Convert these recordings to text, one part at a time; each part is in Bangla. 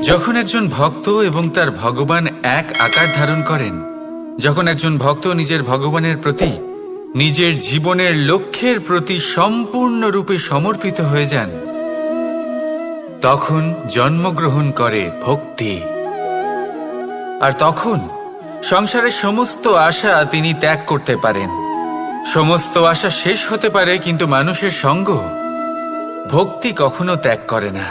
যখন একজন ভক্ত এবং তার ভগবান এক আকার ধারণ করেন, যখন একজন ভক্ত নিজের ভগবানের প্রতি, নিজের জীবনের লক্ষ্যের প্রতি সম্পূর্ণরূপে সমর্পিত হয়ে যান, তখন জন্মগ্রহণ করে ভক্তি। আর তখন সংসারের সমস্ত আশা তিনি ত্যাগ করতে পারেন। সমস্ত আশা শেষ হতে পারে, কিন্তু মানুষের সঙ্গ ভক্তি কখনো ত্যাগ করে না।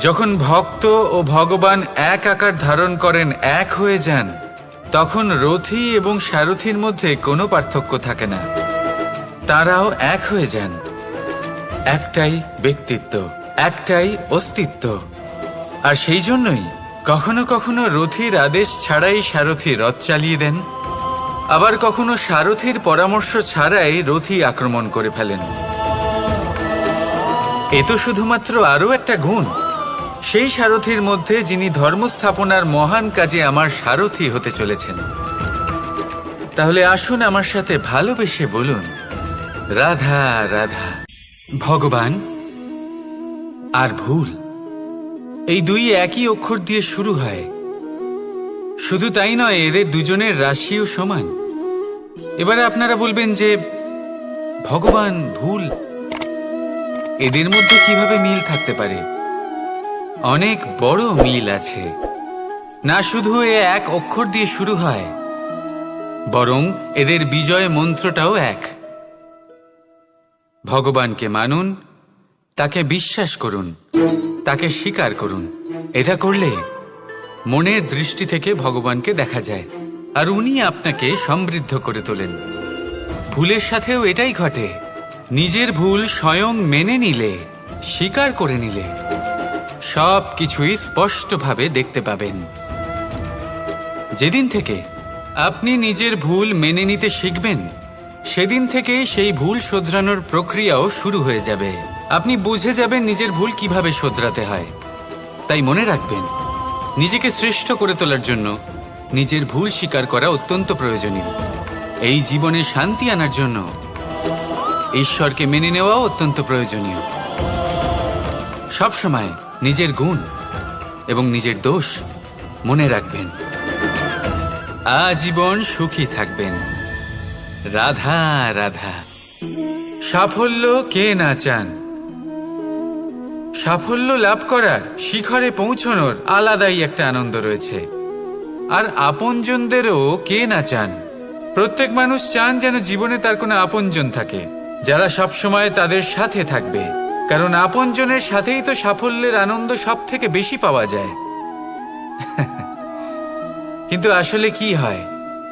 যখন ভক্ত ও ভগবান এক আকার ধারণ করেন, এক হয়ে যান, তখন রথী এবং সারথীর মধ্যে কোনো পার্থক্য থাকে না। তারাও এক হয়ে যান। একটাই ব্যক্তিত্ব, একটাই অস্তিত্ব। আর সেই জন্যই কখনো কখনো রথীর আদেশ ছাড়াই সারথী রথ চালিয়ে দেন, আবার কখনো সারথীর পরামর্শ ছাড়াই রথী আক্রমণ করে ফেলেন। এ তো শুধুমাত্র আরও একটা গুণ সেই সারথীর মধ্যে, যিনি ধর্ম স্থাপনার মহান কাজে আমার সারথী হতে চলেছেন। তাহলে আসুন আমার সাথে ভালোবেসে বলুন, রাধা রাধা। ভগবান আর ভুল, এই দুই একই অক্ষর দিয়ে শুরু হয়। শুধু তাই নয়, এদের দুজনের রাশিও সমান। এবারে আপনারা বলবেন যে ভগবান, ভুল, এদের মধ্যে কিভাবে মিল থাকতে পারে? অনেক বড় মিল আছে। না শুধু এ এক অক্ষর দিয়ে শুরু হয়, বরং এদের বিজয় মন্ত্রটাও এক। ভগবানকে মানুন, তাকে বিশ্বাস করুন, তাকে স্বীকার করুন। এটা করলে মনের দৃষ্টি থেকে ভগবানকে দেখা যায়, আর উনি আপনাকে সমৃদ্ধ করে তোলেন। ভুলের সাথেও এটাই ঘটে। নিজের ভুল স্বয়ং মেনে নিলে, স্বীকার করে নিলে, সব কিছুই স্পষ্টভাবে দেখতে পাবেন। যেদিন থেকে আপনি নিজের ভুল মেনে নিতে শিখবেন, সেদিন থেকে সেই ভুল শোধরানোর প্রক্রিয়াও শুরু হয়ে যাবে। আপনি বুঝে যাবেন নিজের ভুল কিভাবে শোধরাতে হয়। তাই মনে রাখবেন, নিজেকে শ্রেষ্ঠ করে তোলার জন্য নিজের ভুল স্বীকার করা অত্যন্ত প্রয়োজনীয়। এই জীবনে শান্তি আনার জন্য ঈশ্বরকে মেনে নেওয়াও অত্যন্ত প্রয়োজনীয়। সবসময় নিজের গুণ এবং নিজের দোষ মনে রাখবেন। আজীবন সুখী থাকবেন। রাধা রাধা। সাফল্য কে না চান? সাফল্য লাভ করার, শিখরে পৌঁছানোর আলাদাই একটা আনন্দ রয়েছে। আর আপনজনদেরও কে না চান? প্রত্যেক মানুষ চান যেন জীবনে তার কোনো আপনজন থাকে, যারা সবসময় তাদের সাথে থাকবে। কারণ আপনজনের সাথেই তো সাফল্যের আনন্দ সব থেকে বেশি পাওয়া যায়। কিন্তু আসলে কি হয়,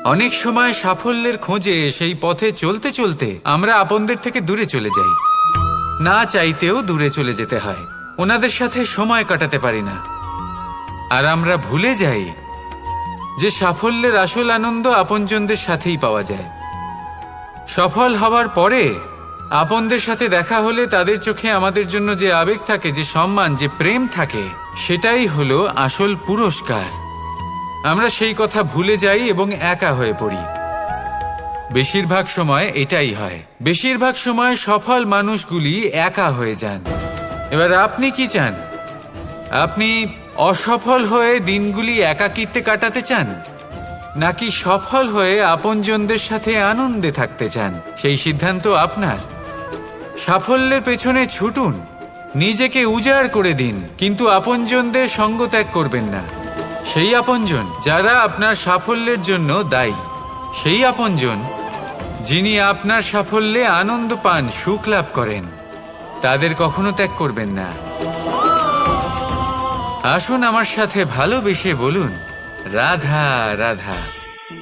অনেক সময় সাফল্যের খোঁজে সেই পথে চলতে চলতে আমরা আপনদের থেকে দূরে চলে যাই। না চাইতেও দূরে চলে যেতে হয়। ওনাদের সাথে সময় কাটাতে পারি না। আর আমরা ভুলে যাই যে সাফল্যের আসল আনন্দ আপনজনদের সাথেই পাওয়া যায়। সফল হওয়ার পরে আপনদের সাথে দেখা হলে তাদের চোখে আমাদের জন্য যে আবেগ থাকে, যে সম্মান, যে প্রেম থাকে, সেটাই হলো আসল পুরস্কার। আমরা সেই কথা ভুলে যাই এবং একা হয়ে পড়ি। বেশিরভাগ সময় এটাই হয়। বেশিরভাগ সময় সফল মানুষগুলি একা হয়ে যান। এবার আপনি কি চান? আপনি অসফল হয়ে দিনগুলি একাকিত্বে কাটাতে চান, নাকি সফল হয়ে আপনজনদের সাথে আনন্দে থাকতে চান? সেই সিদ্ধান্ত আপনার। সাফল্যের পেছনে ছুটুন, নিজেকে উজাড় করে দিন, কিন্তু আপনজনদের সঙ্গ ত্যাগ করবেন না। সেই আপনজন যারা আপনার সাফল্যের জন্য দায়ী, সেই আপনজন যিনি আপনার সাফল্যে আনন্দ পান, সুখ লাভ করেন, তাদের কখনো ত্যাগ করবেন না। আসুন আমার সাথে ভালোবেসে বলুন, রাধা রাধা।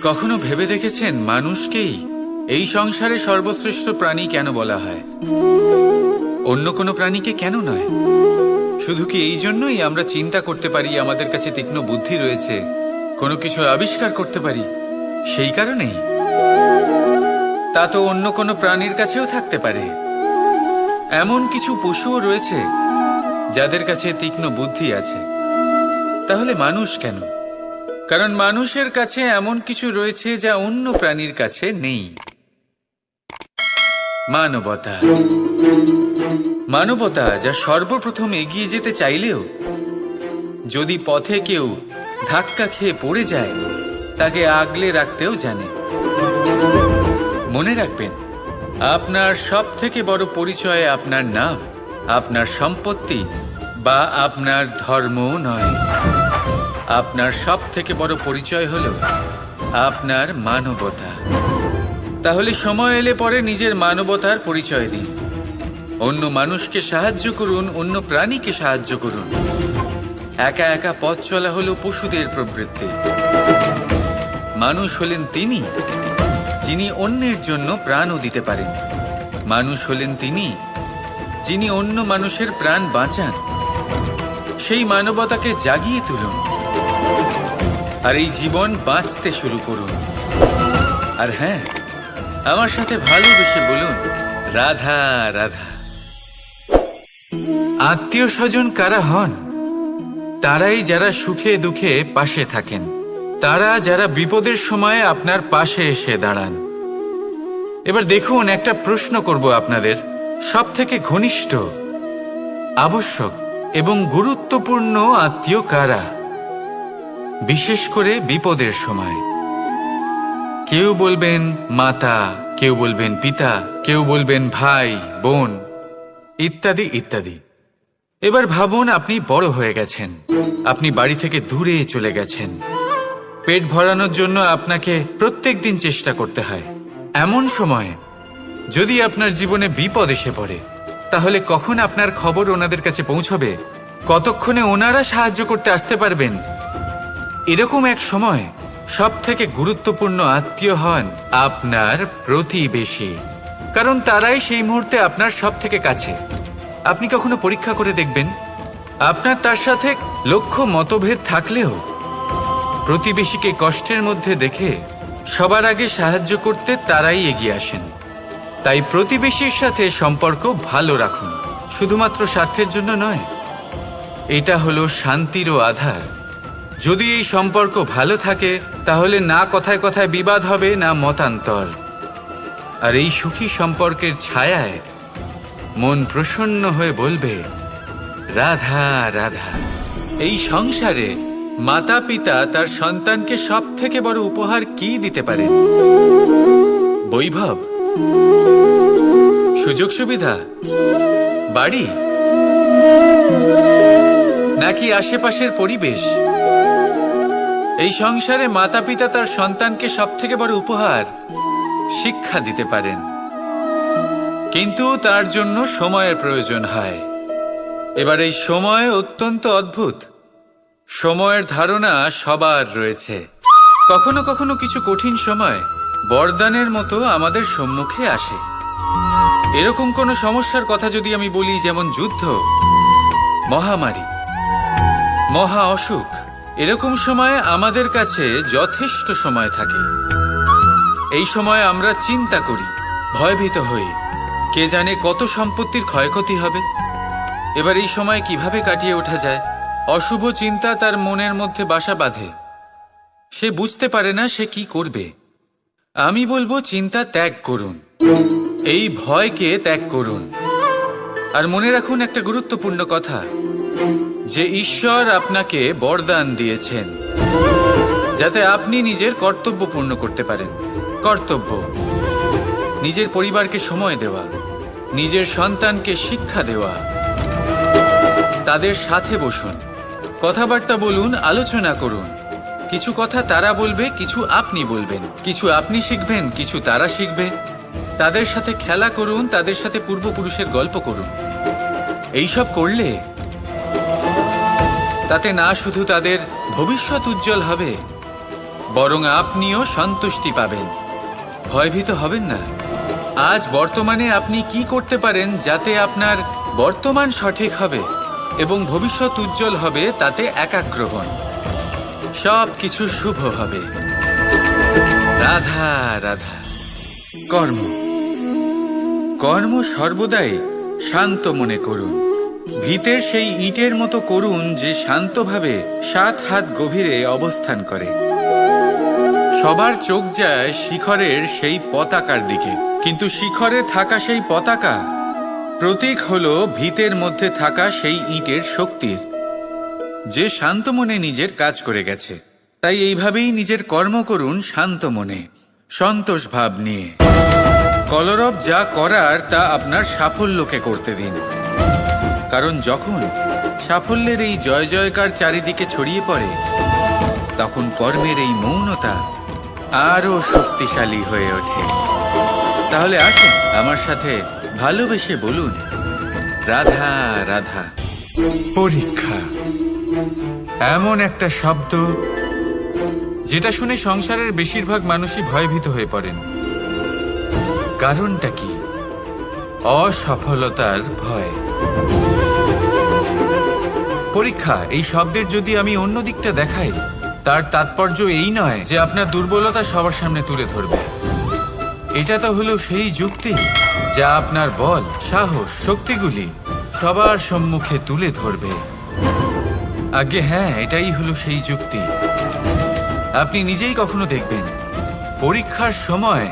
কখনো ভেবে দেখেছেন মানুষকেই এই সংসারে সর্বশ্রেষ্ঠ প্রাণী কেন বলা হয়? অন্য কোনো প্রাণীকে কেন নয়? শুধু কি এই জন্যই আমরা চিন্তা করতে পারি, আমাদের কাছে তীক্ষ্ণ বুদ্ধি রয়েছে, কোনো কিছু আবিষ্কার করতে পারি, সেই কারণেই? তা তো অন্য কোনো প্রাণীর কাছেও থাকতে পারে। এমন কিছু পশুও রয়েছে যাদের কাছে তীক্ষ্ণ বুদ্ধি আছে। তাহলে মানুষ কেন? কারণ মানুষের কাছে এমন কিছু রয়েছে যা অন্য প্রাণীর কাছে নেই। মানবতা। মানবতা যা সর্বপ্রথম এগিয়ে যেতে চাইলেও যদি পথে কেউ ধাক্কা খেয়ে পড়ে যায় তাকে আগলে রাখতেও জানে। মনে রাখবেন, আপনার সব থেকে বড় পরিচয় আপনার নাম, আপনার সম্পত্তি বা আপনার ধর্মও নয়। আপনার সব থেকে বড় পরিচয় হল আপনার মানবতা। তাহলে সময় এলে পরে নিজের মানবতার পরিচয় দিন। অন্য মানুষকে সাহায্য করুন, অন্য প্রাণীকে সাহায্য করুন। একা একা পথ চলা হলো পশুদের প্রবৃত্তি। মানুষ হলেন তিনি যিনি অন্যের জন্য প্রাণও দিতে পারেন। মানুষ হলেন তিনি যিনি অন্য মানুষের প্রাণ বাঁচান। সেই মানবতাকে জাগিয়ে তুলুন আর এই জীবন বাঁচতে শুরু করুন। আর হ্যাঁ, আমার সাথে ভালোবেসে বলুন, রাধা রাধা। আত্মীয় স্বজন কারা হন? তারাই যারা সুখে দুঃখে পাশে থাকেন, তারা যারা বিপদের সময় আপনার পাশে এসে দাঁড়ান। এবার দেখুন, একটা প্রশ্ন করব আপনাদের, সব থেকে ঘনিষ্ঠ, আবশ্যক এবং গুরুত্বপূর্ণ আত্মীয় কারা, বিশেষ করে বিপদের সময়? কেউ বলবেন মাতা, কেউ বলবেন পিতা, কেউ বলবেন ভাই বোন, ইত্যাদি ইত্যাদি। এবার ভাবুন, আপনি বড় হয়ে গেছেন, আপনি বাড়ি থেকে দূরে চলে গেছেন। পেট ভরানোর জন্য আপনাকে প্রত্যেক দিন চেষ্টা করতে হয়। এমন সময় যদি আপনার জীবনে বিপদ এসে পড়ে, তাহলে কখন আপনার খবর ওনাদের কাছে পৌঁছবে? কতক্ষণে ওনারা সাহায্য করতে আসতে পারবেন? এরকম এক সময় সব থেকে গুরুত্বপূর্ণ আত্মীয় হন আপনার প্রতিবেশী, কারণ তারাই সেই মুহূর্তে আপনার সব থেকে কাছে। আপনি কখনো পরীক্ষা করে দেখবেন, আপনার তার সাথে লক্ষ্য মতভেদ থাকলেও প্রতিবেশীকে কষ্টের মধ্যে দেখে সবার আগে সাহায্য করতে তারাই এগিয়ে আসেন। তাই প্রতিবেশীর সাথে সম্পর্ক ভালো রাখুন, শুধুমাত্র স্বার্থের জন্য নয়। এটা হলো শান্তিরও আধার। যদি এই সম্পর্ক ভালো থাকে, তাহলে না কথায় কথায় বিবাদ হবে, না মতান্তর। আর এই সুখী সম্পর্কের ছায়ায় মন প্রসন্ন হয়ে বলবে, রাধা রাধা। এই সংসারে মাতা পিতা তার সন্তানকে সব থেকে বড় উপহার কি দিতে পারেন? বৈভব, সুযোগ সুবিধা, বাড়ি, নাকি আশেপাশের পরিবেশ? এই সংসারে মাতা পিতা তার সন্তানকে সব থেকে বড় উপহার শিক্ষা দিতে পারেন, কিন্তু তার জন্য সময়ের প্রয়োজন হয়। এবার এই সময় অত্যন্ত অদ্ভুত। সময়ের ধারণা সবার রয়েছে। কখনো কখনো কিছু কঠিন সময় বরদানের মতো আমাদের সম্মুখে আসে। এরকম কোনো সমস্যার কথা যদি আমি বলি, যেমন যুদ্ধ, মহামারী, মহা অসুখ, এরকম সময় আমাদের কাছে যথেষ্ট সময় থাকে। এই সময় আমরা চিন্তা করি, ভয়ভীত হই, কে জানে কত সম্পত্তির ক্ষয়ক্ষতি হবে। এবার এই সময় কিভাবে কাটিয়ে ওঠা যায়? অশুভ চিন্তা তার মনের মধ্যে বাসা বাঁধে। সে বুঝতে পারে না সে কি করবে। আমি বলবো, চিন্তা ত্যাগ করুন, এই ভয়কে ত্যাগ করুন। আর মনে রাখুন একটা গুরুত্বপূর্ণ কথা, যে ঈশ্বর আপনাকে বরদান দিয়েছেন যাতে আপনি নিজের কর্তব্য পূর্ণ করতে পারেন। কর্তব্য, নিজের পরিবারকে সময় দেওয়া, নিজের সন্তানকে শিক্ষা দেওয়া। তাদের সাথে বসুন, কথাবার্তা বলুন, আলোচনা করুন। কিছু কথা তারা বলবে, কিছু আপনি বলবেন, কিছু আপনি শিখবেন, কিছু তারা শিখবে। তাদের সাথে খেলা করুন, তাদের সাথে পূর্বপুরুষের গল্প করুন। এইসব করলে তাতে না শুধু তাদের ভবিষ্যৎ উজ্জ্বল হবে, বরং আপনিও সন্তুষ্টি পাবেন। ভয়ভীত হবেন না। আজ বর্তমানে আপনি কি করতে পারেন যাতে আপনার বর্তমান সঠিক হবে এবং ভবিষ্যৎ উজ্জ্বল হবে, তাতে একাগ্র হন। সব কিছু শুভ হবে। রাধা রাধা। কর্ম, কর্ম সর্বদাই শান্ত মনে করুন। ভিতের সেই ইটের মতো করুন যে শান্তভাবে 7 হাত গভীরে অবস্থান করে। সবার চোখ যায় শিখরের সেই পতাকার দিকে, কিন্তু শিখরে থাকা সেই পতাকা প্রতীক হলো ভিতের মধ্যে থাকা সেই ইটের শক্তির, যে শান্ত মনে নিজের কাজ করে গেছে। তাই এইভাবেই নিজের কর্ম করুন শান্ত মনে, সন্তোষ ভাব নিয়ে। কলরব যা করার তা আপনার সাফল্যকে করতে দিন, কারণ যখন সাফল্যের এই জয় জয়কার চারিদিকে ছড়িয়ে পড়ে, তখন কর্মের এই মৌনতা আরো শক্তিশালী হয়ে ওঠে। তাহলে আসুন আমার সাথে ভালোবেসে বলুন, রাধা রাধা। পরীক্ষা এমন একটা শব্দ যেটা শুনে সংসারের বেশিরভাগ মানুষই ভয়ভীত হয়ে পড়েন। কারণটা কি? অসফলতার ভয়। পরীক্ষা এই শব্দের যদি আমি অন্য দিকটা দেখাই, তার তাৎপর্য এই নয় যে আপনার দুর্বলতা সবার সামনে তুলে ধরবে। এটা তো হলো সেই যুক্তি যা আপনার বল, সাহস, শক্তিগুলি সবার সম্মুখে তুলে ধরবে। আগে হ্যাঁ, এটাই হলো সেই যুক্তি। আপনি নিজেই কখনো দেখবেন পরীক্ষার সময়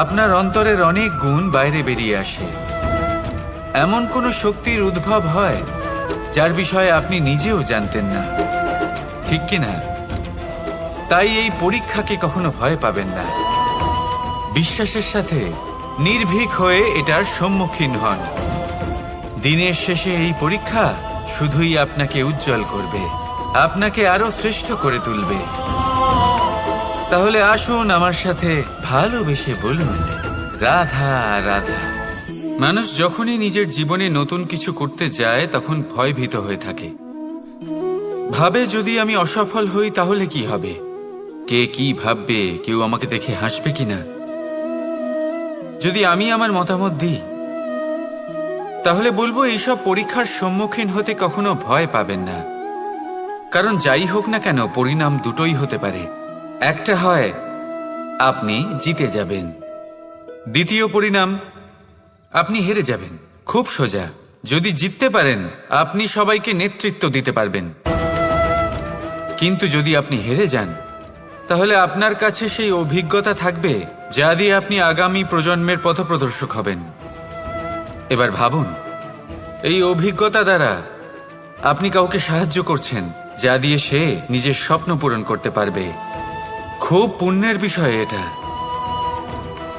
আপনার অন্তরের অনেক গুণ বাইরে বেরিয়ে আসে। এমন কোন শক্তির উদ্ভব হয় যার বিষয়ে আপনি নিজেও জানতেন না, ঠিক কিনা? তাই এই পরীক্ষাকে কখনো ভয় পাবেন না। বিশ্বাসের সাথে নির্ভীক হয়ে এটার সম্মুখীন হন। দিনের শেষে এই পরীক্ষা শুধুই আপনাকে উজ্জ্বল করবে, আপনাকে আরো শ্রেষ্ঠ করে তুলবে। তাহলে আসুন আমার সাথে ভালোবেসে বলুন, রাধা রাধা। মানুষ যখনই নিজের জীবনে নতুন কিছু করতে যায় তখন ভয়ভীত হয়ে থাকে। ভাবে যদি আমি অসফল হই তাহলে কি হবে, কে কি ভাববে, কেউ আমাকে দেখে হাসবে কিনা। যদি আমি আমার মতামত দিই তাহলে বলবো এইসব পরীক্ষার সম্মুখীন হতে কখনো ভয় পাবেন না। কারণ যাই হোক না কেন পরিণাম দুটোই হতে পারে। একটা হয় আপনি জিতে যাবেন, দ্বিতীয় পরিণাম আপনি হেরে যাবেন। খুব সোজা। যদি জিততে পারেন আপনি সবাইকে নেতৃত্ব দিতে পারবেন, কিন্তু যদি আপনি হেরে যান তাহলে আপনার কাছে সেই অভিজ্ঞতা থাকবে যা দিয়ে আপনি আগামী প্রজন্মের পথপ্রদর্শক হবেন। এবার ভাবুন, এই অভিজ্ঞতা দ্বারা আপনি কাউকে সাহায্য করছেন যা দিয়ে সে নিজের স্বপ্ন পূরণ করতে পারবে। খুব পুণ্যের বিষয় এটা।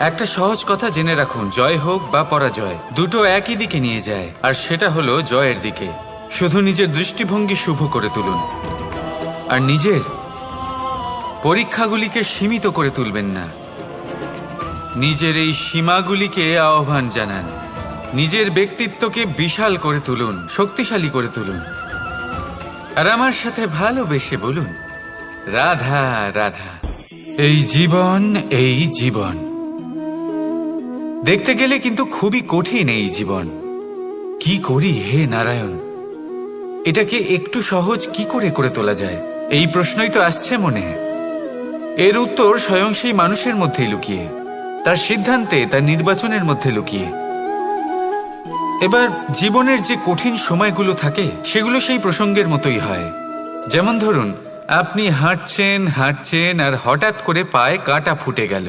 একটা সহজ কথা জেনে রাখুন, জয় হোক বা পরাজয় দুটো একই দিকে নিয়ে যায়, আর সেটা হলো জয়ের দিকে। শুধু নিজের দৃষ্টিভঙ্গি শুভ করে তুলুন, আর নিজের পরীক্ষাগুলিকে সীমিত করে তুলবেন না। নিজের এই সীমাগুলিকে আহ্বান জানান। নিজের ব্যক্তিত্বকে বিশাল করে তুলুন, শক্তিশালী করে তুলুন। আর আমার সাথে ভালোবেসে বলুন, রাধা রাধা। এই জীবন, এই জীবন দেখতে গেলে কিন্তু খুবই কঠিন। এই জীবন কি করি হে নারায়ণ, এটাকে একটু সহজ কি করে করে তোলা যায়, এই প্রশ্নই তো আসছে মনে। এর উত্তর স্বয়ং সেই মানুষের মধ্যেই লুকিয়ে, তার সিদ্ধান্তে, তার নির্বাচনের মধ্যে লুকিয়ে। এবার জীবনের যে কঠিন সময়গুলো থাকে সেগুলো সেই প্রসঙ্গের মতোই হয়। যেমন ধরুন, আপনি হাঁটছেন হাঁটছেন আর হঠাৎ করে পায়ে কাঁটা ফুটে গেল।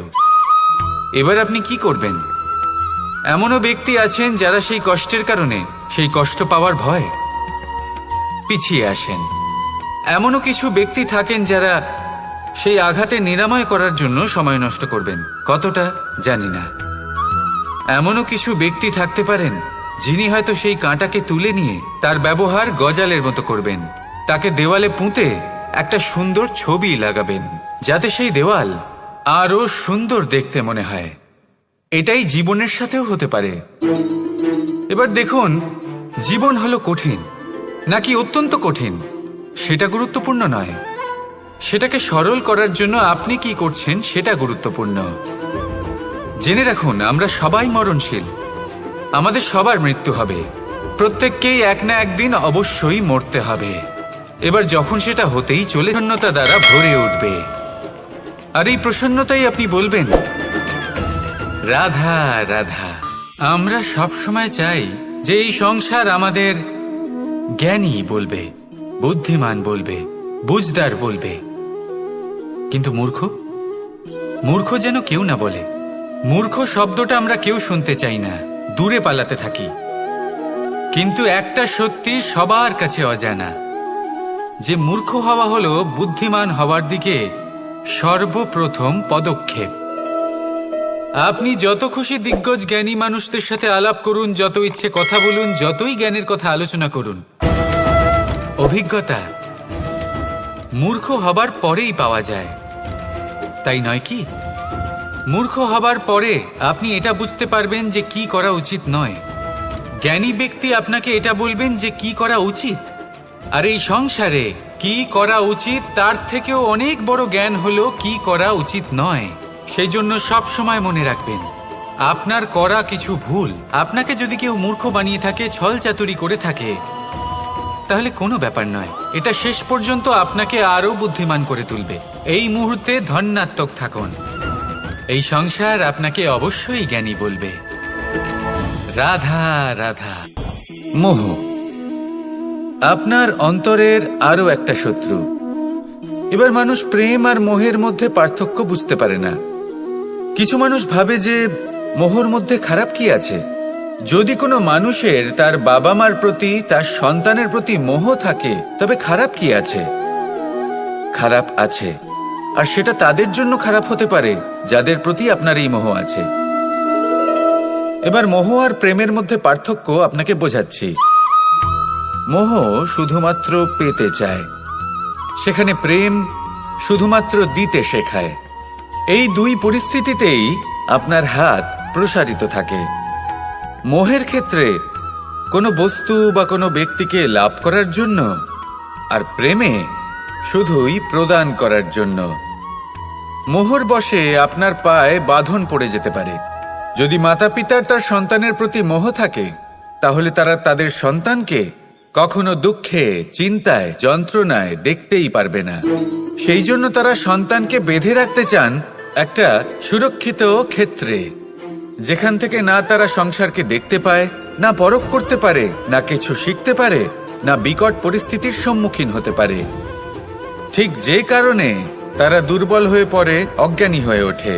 এবার আপনি কি করবেন? এমনও ব্যক্তি আছেন যারা সেই কষ্টের কারণে, সেই কষ্ট পাওয়ার ভয় পিছিয়ে আসেন। এমনও কিছু ব্যক্তি থাকেন যারা সেই আঘাতে নিরাময় করার জন্য সময় নষ্ট করবেন। কতটা জানি না। এমনও কিছু ব্যক্তি থাকতে পারেন যিনি হয়তো সেই কাঁটাকে তুলে নিয়ে তার ব্যবহার গজালের মতো করবেন, তাকে দেওয়ালে পুঁতে একটা সুন্দর ছবি লাগাবেন যাতে সেই দেওয়াল আরো সুন্দর দেখতে মনে হয়। এটাই জীবনের সাথেও হতে পারে। এবার দেখুন, জীবন হলো কঠিন নাকি অত্যন্ত কঠিন সেটা গুরুত্বপূর্ণ নয়, সেটাকে সরল করার জন্য আপনি কি করছেন সেটা গুরুত্বপূর্ণ। জেনে রাখুন, আমরা সবাই মরণশীল, আমাদের সবার মৃত্যু হবে, প্রত্যেককেই এক না একদিন অবশ্যই মরতে হবে। এবার যখন সেটা হতেই চলে, প্রসন্নতা দ্বারা ভরে উঠবে। আর এই প্রসন্নতাই আপনি বলবেন, রাধা রাধা। আমরা সব সময় চাই যে এই সংসার আমাদের জ্ঞানী বলবে, বুদ্ধিমান বলবে, বুঝদার বলবে, কিন্তু মূর্খ, মূর্খ যেন কেউ না বলে। মূর্খ শব্দটা আমরা কেউ শুনতে চাই না, দূরে পালাতে থাকি। কিন্তু একটা সত্যি সবার কাছে অজানা, যে মূর্খ হওয়া হলো বুদ্ধিমান হওয়ার দিকে সর্বপ্রথম পদক্ষেপ। আপনি যত খুশি দিগ্গজ জ্ঞানী মানুষদের সাথে আলাপ করুন, যত ইচ্ছে কথা বলুন, যতই জ্ঞানের কথা আলোচনা করুন, অভিজ্ঞতা মূর্খ হবার পরেই পাওয়া যায়, তাই নয় কি? মূর্খ হবার পরে আপনি এটা বুঝতে পারবেন যে কি করা উচিত নয়। জ্ঞানী ব্যক্তি আপনাকে এটা বলবেন যে কি করা উচিত। আর এই সংসারে কি করা উচিত তার থেকেও অনেক বড় জ্ঞান হলো কি করা উচিত নয়। সেই জন্য সব সময় মনে রাখবেন, আপনার করা কিছু ভুল, আপনাকে যদি কেউ মূর্খ বানিয়ে থাকে, ছল চাতুরি করে থাকে, তাহলে কোনো ব্যাপার নয়। এটা শেষ পর্যন্ত আপনাকে আরো বুদ্ধিমান করে তুলবে। এই মুহূর্তে ধন্যাত্মক থাকুন। এই সংসার আপনাকে অবশ্যই জ্ঞানী বলবে। রাধা রাধা। মোহ আপনার অন্তরের আরো একটা শত্রু। এবার মানুষ প্রেম আর মোহের মধ্যে পার্থক্য বুঝতে পারে না। কিছু মানুষ ভাবে যে মোহর মধ্যে খারাপ কি আছে। যদি কোনো মানুষের তার বাবা মার প্রতি, তার সন্তানের প্রতি মোহ থাকে, তবে খারাপ কি আছে? খারাপ আছে, আর সেটা তাদের জন্য খারাপ হতে পারে যাদের প্রতি আপনার এই মোহ আছে। এবার মোহ আর প্রেমের মধ্যে পার্থক্য আপনাকে বোঝাচ্ছি। মোহ শুধুমাত্র পেতে চায়, সেখানে প্রেম শুধুমাত্র দিতে শেখায়। এই দুই পরিস্থিতিতেই আপনার হাত প্রসারিত থাকে। মোহের ক্ষেত্রে কোনো বস্তু বা কোনো ব্যক্তিকে লাভ করার জন্য, আর প্রেমে শুধুই প্রদান করার জন্য। মোহর বশে আপনার পায়ে বাঁধন পড়ে যেতে পারে। যদি মাতা পিতার তার সন্তানের প্রতি মোহ থাকে, তাহলে তারা তাদের সন্তানকে কখনো দুঃখে, চিন্তায়, যন্ত্রণায় দেখতেই পারবে না। সেই জন্য তারা সন্তানকে বেঁধে রাখতে চান একটা সুরক্ষিত ক্ষেত্রে, যেখান থেকে না তারা সংসারকে দেখতে পায়, না পরখ করতে পারে, না কিছু শিখতে পারে, না বিকট পরিস্থিতির সম্মুখীন হতে পারে। ঠিক যে কারণে তারা দুর্বল হয়ে পড়ে, অজ্ঞানী হয়ে ওঠে।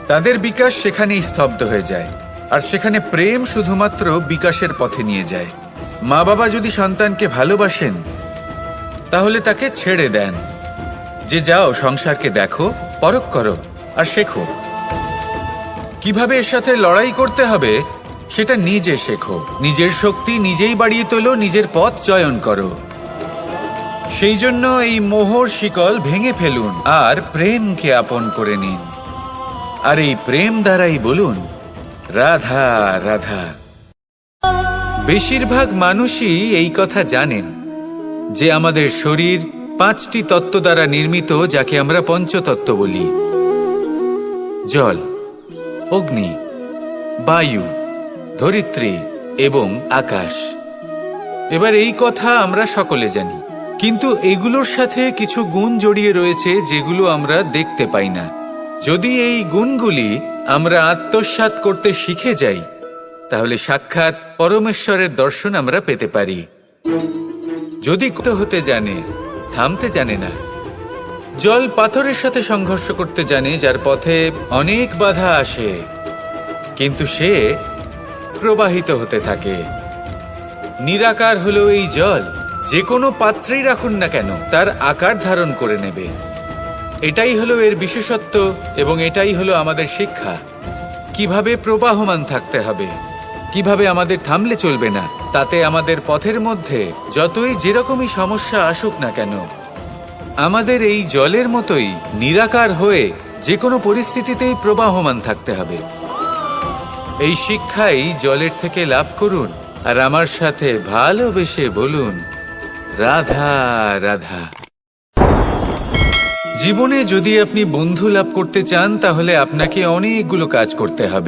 তাদের বিকাশ সেখানেই স্তব্ধ হয়ে যায়, আর সেখানে প্রেম শুধুমাত্র বিকাশের পথে নিয়ে যায়। মা বাবা যদি সন্তানকে ভালোবাসেন, তাহলে তাকে ছেড়ে দেন যে যাও সংসারকে দেখো, পরখ করো আর শেখো। কিভাবে এর সাথে লড়াই করতে হবে সেটা নিজে শেখো। নিজের শক্তি নিজেই বাড়িয়ে তোলো, নিজের পথ চয়ন করো। সেই জন্য এই মোহর শিকল ভেঙে ফেলুন আর প্রেমকে আপন করে নিন। আর এই প্রেম দ্বারাই বলুন রাধা রাধা। বেশিরভাগ মানুষই এই কথা জানেন যে আমাদের শরীর 5টি তত্ত্ব দ্বারা নির্মিত, যাকে আমরা পঞ্চতত্ত্ব বলি। জল, অগ্নি, বায়ু, ধরিত্রী এবং আকাশ। এবার এই কথা আমরা সকলে জানি, কিন্তু এগুলোর সাথে কিছু গুণ জড়িয়ে রয়েছে যেগুলো আমরা দেখতে পাই না। যদি এই গুণগুলি আমরা আত্মসাৎ করতে শিখে যাই, তাহলে সাক্ষাৎ পরমেশ্বরের দর্শন আমরা পেতে পারি। যদি হতে জানে, থামতে জানে না। জল পাথরের সাথে সংঘর্ষ করতে জানে, যার পথে অনেক বাধা আসে, কিন্তু সে প্রবাহিত হতে থাকে। নিরাকার হলো এই জল। যে কোনো পাত্রেই রাখুন না কেন, তার আকার ধারণ করে নেবে। এটাই হলো এর বিশেষত্ব, এবং এটাই হলো আমাদের শিক্ষা। কিভাবে প্রবাহমান থাকতে হবে, কিভাবে আমাদের থামলে চলবে না, তাতে আমাদের পথের মধ্যে যতই যেরকমই সমস্যা আসুক না কেন, আমাদের এই জলের মতোই নিরাকার হয়ে যে কোনো পরিস্থিতিতেই প্রবাহমান থাকতে হবে। এই শিক্ষাই জলের থেকে লাভ করুন, আর আমার সাথে ভালোবেসে বলুন রাধা রাধা। জীবনে যদি আপনি বন্ধু লাভ করতে চান, তাহলে আপনাকে অনেকগুলো কাজ করতে হবে।